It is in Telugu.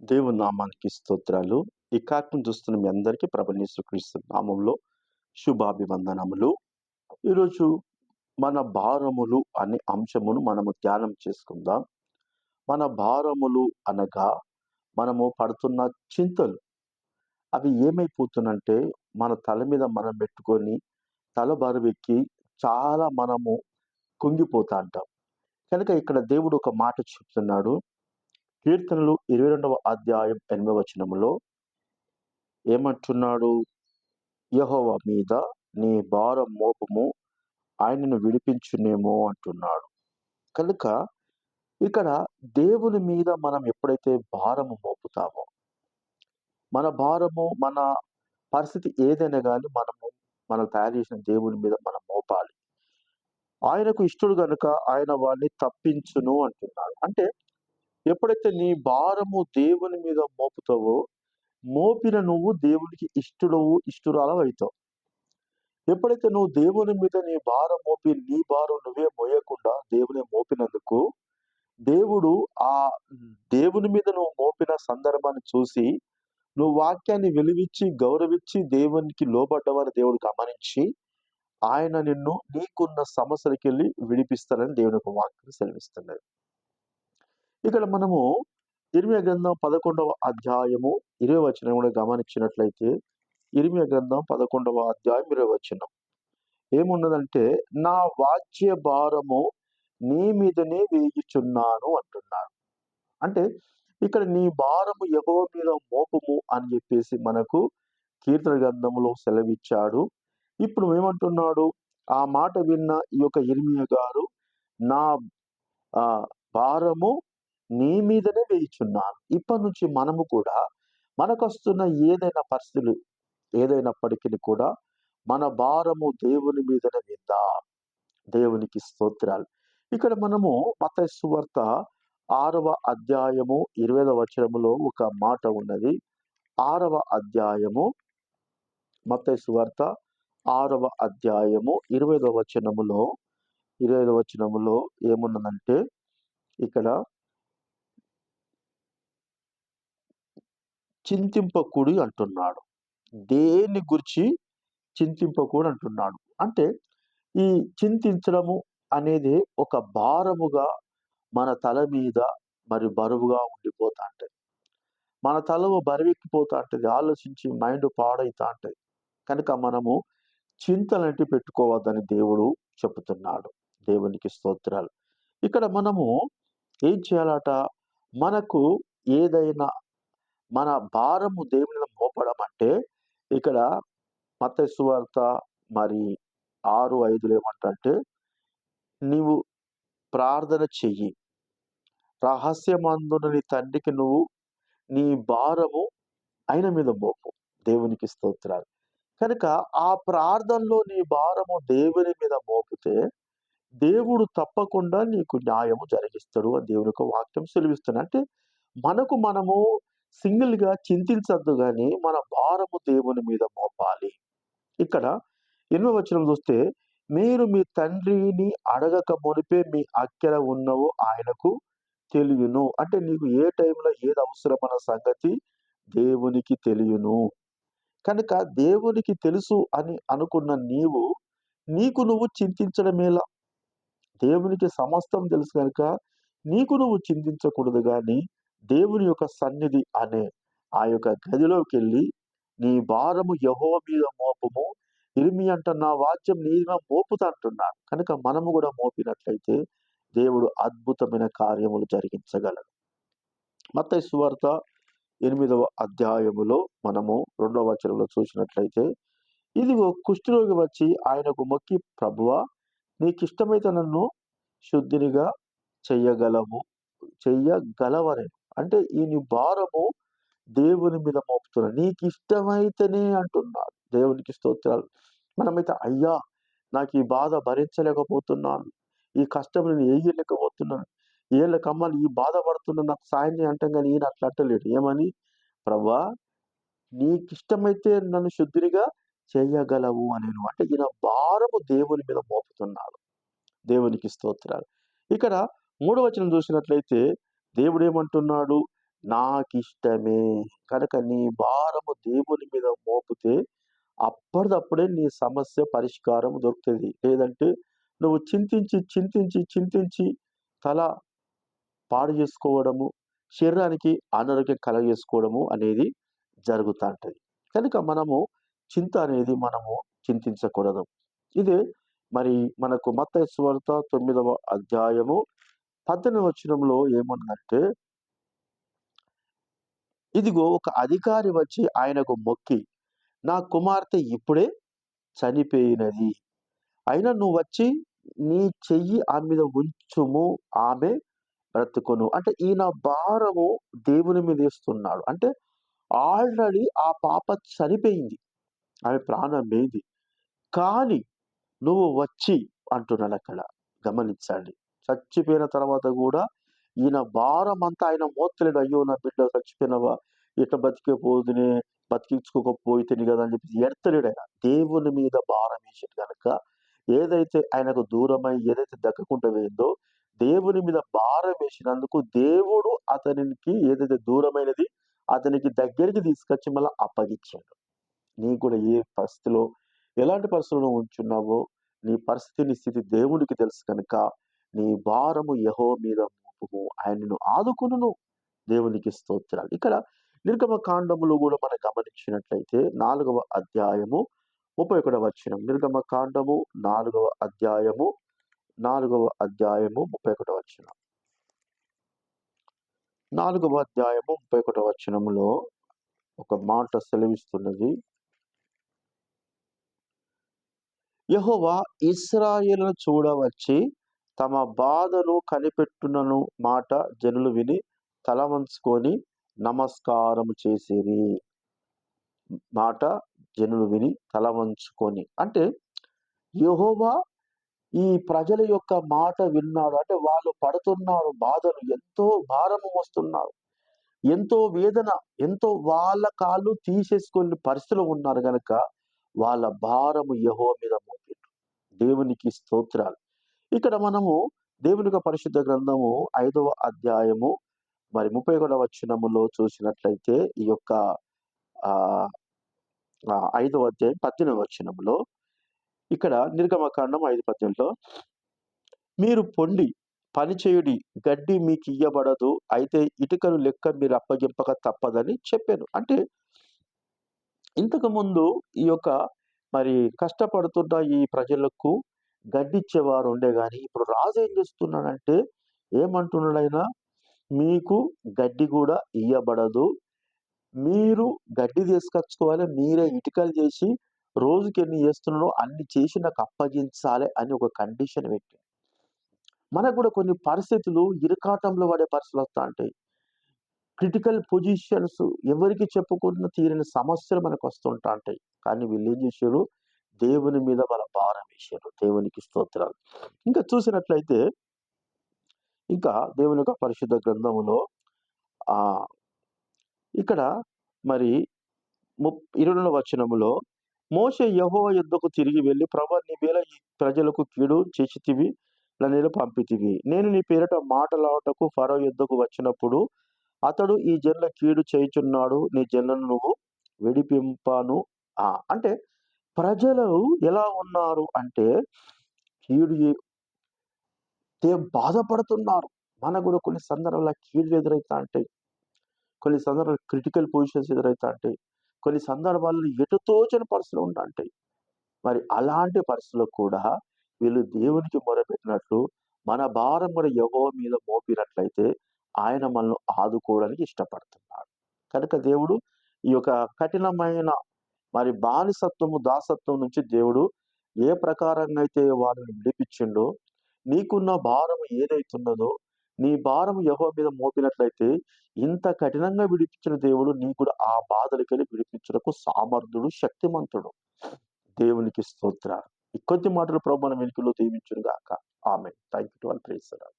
దేవుని నామానికి స్తోత్రాలు. ఈ కార్యక్రమం చూస్తున్న మీ అందరికీ ప్రభువైన యేసుక్రీస్తు నామంలో శుభాభివందనములు. ఈరోజు మన భారములు అనే అంశమును మనము ధ్యానం చేసుకుందాం. మన భారములు అనగా మనము పడుతున్న చింతలు. అవి ఏమైపోతున్నంటే మన తల మీద మనం పెట్టుకొని తల బరువెక్కి చాలా మనము కుంగిపోతా అంటాం. కనుక ఇక్కడ దేవుడు ఒక మాట చెప్తున్నాడు. కీర్తనలు 22వ అధ్యాయం 8వ వచనములో ఏమంటున్నాడు? యెహోవా మీద నీ భారం మోపుము, ఆయనను విడిపించునేమో అంటున్నాడు. కనుక ఇక్కడ దేవుని మీద మనం ఎప్పుడైతే భారము మోపుతామో, మన భారము, మన పరిస్థితి ఏదైనా గాని మనం తయారు చేసిన దేవుని మీద మనం మోపాలి. ఆయనకు ఇష్టడు గనుక ఆయన వారిని తప్పించును అంటున్నాడు. అంటే ఎప్పుడైతే నీ భారము దేవుని మీద మోపుతావో, మోపిన నువ్వు దేవునికి ఇష్టురాలవైతావు. ఎప్పుడైతే నువ్వు దేవుని మీద నీ భారం మోపి నీ భారం నువ్వే మోయకుండా దేవుని మోపినందుకు, దేవుడు ఆ దేవుని మీద నువ్వు మోపిన సందర్భాన్ని చూసి, నువ్వు వాక్యాన్ని విలువిచ్చి, గౌరవించి దేవునికి లోబడ్డవని దేవుడు గమనించి, ఆయన నిన్ను నీకున్న సమస్యలకెళ్ళి విడిపిస్తారని దేవుని యొక్క వాక్యం సెలవిస్తున్నది. ఇక్కడ మనము ఇర్మీయా గ్రంథం 11వ అధ్యాయము 20వ వచనం కూడా గమనించినట్లయితే, ఇర్మీయా గ్రంథం 11వ అధ్యాయం 20వ వచనం ఏమున్నదంటే, నా వాజ్య భారము నీ మీదనే వేయుచున్నాను అంటున్నాడు. అంటే ఇక్కడ నీ భారము యెహోవా మీద మోపుము అని చెప్పేసి మనకు కీర్తన గ్రంథంలో సెలవిచ్చాడు. ఇప్పుడు ఏమంటున్నాడు? ఆ మాట విన్న ఈ యొక్క ఇర్మీయా గారు, నా భారము నీ మీదనే వేయుచున్నాను. ఇప్పటి నుంచి మనము కూడా మనకొస్తున్న ఏదైనా పరిస్థితులు ఏదైనప్పటికీ కూడా మన భారము దేవుని మీదనే వేద్దాం. దేవునికి స్తోత్రాలు. ఇక్కడ మనము మత్తయి సువార్త 6వ అధ్యాయము 20వ వచనములో ఒక మాట ఉన్నది. 6వ అధ్యాయము మత్తయి సువార్త 6వ అధ్యాయము 20వ వచనములో ఏమున్నదంటే, ఇక్కడ చింతింపకుడి అంటున్నాడు. దేని గురించి చింతింపకూడదు అంటున్నాడు. అంటే ఈ చింతించడము అనేది ఒక భారముగా మన తల మీద మరి బరువుగా ఉండిపోతా ఉంటది. మన తల బరువెక్కిపోతా ఉంటది. ఆలోచించి మైండ్ పాడైతా ఉంటది. కనుక మనము చింతలంటి పెట్టుకోవద్దని దేవుడు చెబుతున్నాడు. దేవునికి స్తోత్రాలు. ఇక్కడ మనము ఏం చేయాలట? మనకు ఏదైనా మన భారము దేవుని మీద మోపడం అంటే, ఇక్కడ మత్తయి సువార్త మరి 6:5 ఏమంటంటే, నీవు ప్రార్థన చెయ్యి. రహస్యమందున నీ తండ్రికి నువ్వు నీ భారము ఆయన మీద మోపు. దేవునికి స్తోత్రాలు. కనుక ఆ ప్రార్థనలో నీ భారము దేవుని మీద మోపితే, దేవుడు తప్పకుండా నీకు న్యాయము జరిగిస్తాడు అని దేవుని యొక్క వాక్యం సెలవిస్తుంది. అంటే మనము సింగిల్‌గా చింతించొద్దు గాని, మన భారము దేవుని మీద మోపాలి. ఇక్కడ 8వ వచనం చూస్తే, మీరు మీ తండ్రిని అడగక మునిపే మీ అక్కర ఉన్నవో ఆయనకు తెలియును. అంటే నీకు ఏ టైంలో ఏది అవసరమన్న సంగతి దేవునికి తెలియును. కనుక దేవునికి తెలుసు అని అనుకున్న నీకు నువ్వు చింతించడమేలా? దేవునికి సమస్తం తెలుసు కనుక నీకు నువ్వు చింతించకూడదు గాని, దేవుని యొక్క సన్నిధి అనే ఆ యొక్క గదిలోకెళ్ళి నీ భారము యెహోవా మీద మోపుము. ఇర్మీయా నా వాక్యం నీ మీద మోపుతా అంటున్నాడు. కనుక మనము కూడా మోపినట్లయితే దేవుడు అద్భుతమైన కార్యములు జరిగించగలడు. మత్తయి సువార్త 8వ అధ్యాయములో మనము 2వ వచనంలో చూసినట్లయితే, ఇదిగో కుష్ఠరోగి వచ్చి ఆయనకు మొక్కి, ప్రభువా నీకిష్టమైతే నన్ను శుద్ధినిగా చెయ్యగలవని. అంటే ఈయన భారము దేవుని మీద మోపుతున్నాడు. నీకిష్టమైతేనే అంటున్నాడు. దేవునికి స్తోత్రాలు. మనమైతే అయ్యా నాకు ఈ బాధ భరించలేకపోతున్నాను. ఈ కష్టం నేను ఎయ్యలేకపోతున్నాను. ఏళ్ళ కమ్మలు ఈ బాధపడుతున్నా నాకు సాయం చేయి అంటాం గాని, ఈయన అట్లా అంటలేడు. ఏమని? ప్రభువా నీకిష్టమైతే నన్ను శుద్ధినిగా చెయ్యగలవు అనెను. అంటే ఈయన భారము దేవుని మీద మోపుతున్నాడు. దేవునికి స్తోత్రాలు. ఇక్కడ 3వ వచనం చూసినట్లయితే దేవుడేమంటున్నాడు? నాకిష్టమే. కనుక నీ భారము దేవుని మీద మోపితే అప్పటిదప్పుడే నీ సమస్య పరిష్కారం దొరుకుతది. లేదంటే నువ్వు చింతించి తల పాడు చేసుకోవడము, శరీరానికి అనారోగ్యం కలగజేసుకోవడము అనేది జరుగుతాంటది. కనుక చింత అనేది చింతించకూడదు. ఇదే మరి మనకు మత్తయి సువార్త 9వ అధ్యాయము 18వ వచనంలో ఏముందంటే, ఇదిగో ఒక అధికారి వచ్చి ఆయనకు మొక్కి, నా కుమార్తె ఇప్పుడే చనిపోయినది. అయినా నువ్వు వచ్చి నీ చెయ్యి ఆమె మీద ఉంచుము, ఆమె బ్రతుకును. అంటే ఈయన భారము దేవుని మీద ఏస్తున్నాడు. అంటే ఆల్రెడీ ఆ పాప చనిపోయింది. ఆమె ప్రాణం పోయింది. కానీ నువ్వు వచ్చి అంటున్నాడక్కడ. గమనించండి. చచ్చిపోయిన తర్వాత గూడా ఈయన భారమంతా ఆయన మోత్తలేడు. అయ్యో! నా బిడ్డ చచ్చిపోయినవా? ఎట్ట బతికిపోదునే, బతికించుకోకపోయితిని గదా! అని చెప్పేసి ఎడతలేడాయన. దేవుని మీద భారమేసిండు గనక ఏదైతే ఆయనకు దూరమై ఏదైతే దక్కకుండా పోయిందో, దేవుని మీద భారమేసినందుకు దేవుడు అతనికి ఏదైతే దూరమైనది అతనికి దగ్గరికి తీసుకొచ్చి మళ్ళా అప్పగిచ్చాడు. నీకు కూడా ఏ పరిస్థితిలో, ఎలాంటి పరిస్థితుల్లో ఉంచున్నావో, నీ పరిస్థితి, నీ స్థితి దేవునికి తెలుసు కనుక, నీ భారము యెహోవా మీద మోపుము. ఆయన నిన్ను ఆదుకొనును. దేవునికి స్తోత్రాలు. ఇక్కడ నిర్గమకాండములో కూడా మనం గమనించినట్లయితే 4వ అధ్యాయము 31వ వచనం. నిర్గమకాండము 4వ అధ్యాయము 31వ వచనం. 4వ అధ్యాయము 31వ వచనములో ఒక మాట సెలవిస్తున్నది. యెహోవా ఇశ్రాయేలును చూడవచ్చి తమ బాధను కనిపెట్టునను మాట జనులు విని తల వంచుకొని నమస్కారము చేసిరి. మాట జనులు విని తల వంచుకొని అంటే యెహోవా ఈ ప్రజల యొక్క మాట విన్నాడు. అంటే వాళ్ళు పడుతున్నారు బాధలు, ఎంతో భారము మోస్తున్నారు, ఎంతో వేదన, ఎంతో వాళ్ళ కాళ్ళు తీసేసుకొని పరిస్థితిలో ఉన్నారు గనక వాళ్ళ భారము యెహోవా మీద మోపిండ్రు. దేవునికి స్తోత్రాలు. ఇక్కడ దేవుని యొక్క పరిశుద్ధ గ్రంథము 5వ అధ్యాయము మరి 31వ వచనములో చూసినట్లయితే ఈ యొక్క 5వ అధ్యాయం 18వ వచనములో ఇక్కడ నిర్గమకాండం 5:18లో మీరు పొండి పని చేయుడి, గడ్డి మీకు ఇయ్యబడదు, అయితే ఇటుకలు లెక్క మీరు అప్పగింపక తప్పదని చెప్పాను. అంటే ఇంతకు ముందు ఈ యొక్క మరి కష్టపడుతున్న ఈ ప్రజలకు గడ్డిచ్చేవారు ఉండే గాని, ఇప్పుడు రాజు ఏం చేస్తున్నాడంటే, ఏమంటున్నాడైనా, మీకు గడ్డి కూడా ఇయ్యబడదు, మీరు గడ్డి తీసుకొచ్చుకోవాలి, మీరే ఇటుకలు చేసి రోజుకి ఎన్ని చేస్తున్నారో అన్ని చేసి నాకు అప్పగించాలి అని ఒక కండిషన్ పెట్టాడు. మనకు కూడా కొన్ని పరిస్థితులు ఇరకాటంలో పడే పరిస్థితులు వస్తా ఉంటాయి. క్రిటికల్ పొజిషన్స్, ఎవరికి చెప్పుకున్న తీరని సమస్యలు మనకు వస్తుంటా ఉంటాయి. కానీ వీళ్ళు ఏం చేశారు? దేవుని మీద వాళ్ళ భారం వేశారు. దేవునికి స్తోత్రాలు. ఇంకా చూసినట్లయితే ఇంకా దేవుని యొక్క పరిశుద్ధ గ్రంథములో ఆ ఇక్కడ మరి 20వ వచనములో మోషే యెహోవా యొద్దకు తిరిగి వెళ్ళి, ప్రభువా, నీవేళ ఈ ప్రజలకు కీడు చేసితివి, నన్ను పంపితివి. నేను నీ పేరిట మాటలాడుటకు ఫరో యొద్దకు వచ్చినప్పుడు అతడు ఈ జనుల కీడు చేయుచున్నాడు, నీ జనులను నువ్వు విడిపింపను. అంటే ప్రజలు ఎలా ఉన్నారు అంటే కీడు బాధపడుతున్నారు. మనకు కూడా కొన్ని సందర్భాల్లో కీడులు ఎదురైతా ఉంటాయి. కొన్ని సందర్భాలు క్రిటికల్ పొజిషన్స్ ఎదురైతా ఉంటాయి. కొన్ని సందర్భాల్లో ఎటు తోచని పరిస్థితులు ఉంటా ఉంటాయి. మరి అలాంటి పరిస్థితుల్లో కూడా వీళ్ళు దేవునికి మొరపెట్టినట్లు మన భారం కూడా యెహోవా మీద మోపినట్లయితే ఆయన మనల్ని ఆదుకోవడానికి ఇష్టపడుతున్నాడు. కనుక దేవుడు ఈ యొక్క కఠినమైన మరి బానిసత్వము, దాసత్వం నుంచి దేవుడు ఏ ప్రకారంగా అయితే వాళ్ళని విడిపించిండో, నీకున్న భారం ఏదైతున్నదో నీ భారం యెహోవా మీద మోపినట్లయితే ఇంత కఠినంగా విడిపించిన దేవుడు నీకు కూడా ఆ బాధలకెళ్ళి విడిపించుటకు సామర్థ్యుడు, శక్తిమంతుడు. దేవునికి స్తోత్రాలు. ఈ కొద్ది మాటలు ప్రభువు మన వెనుకలో దీవించును గాక. Amen. Thank you to all. Praise the lord.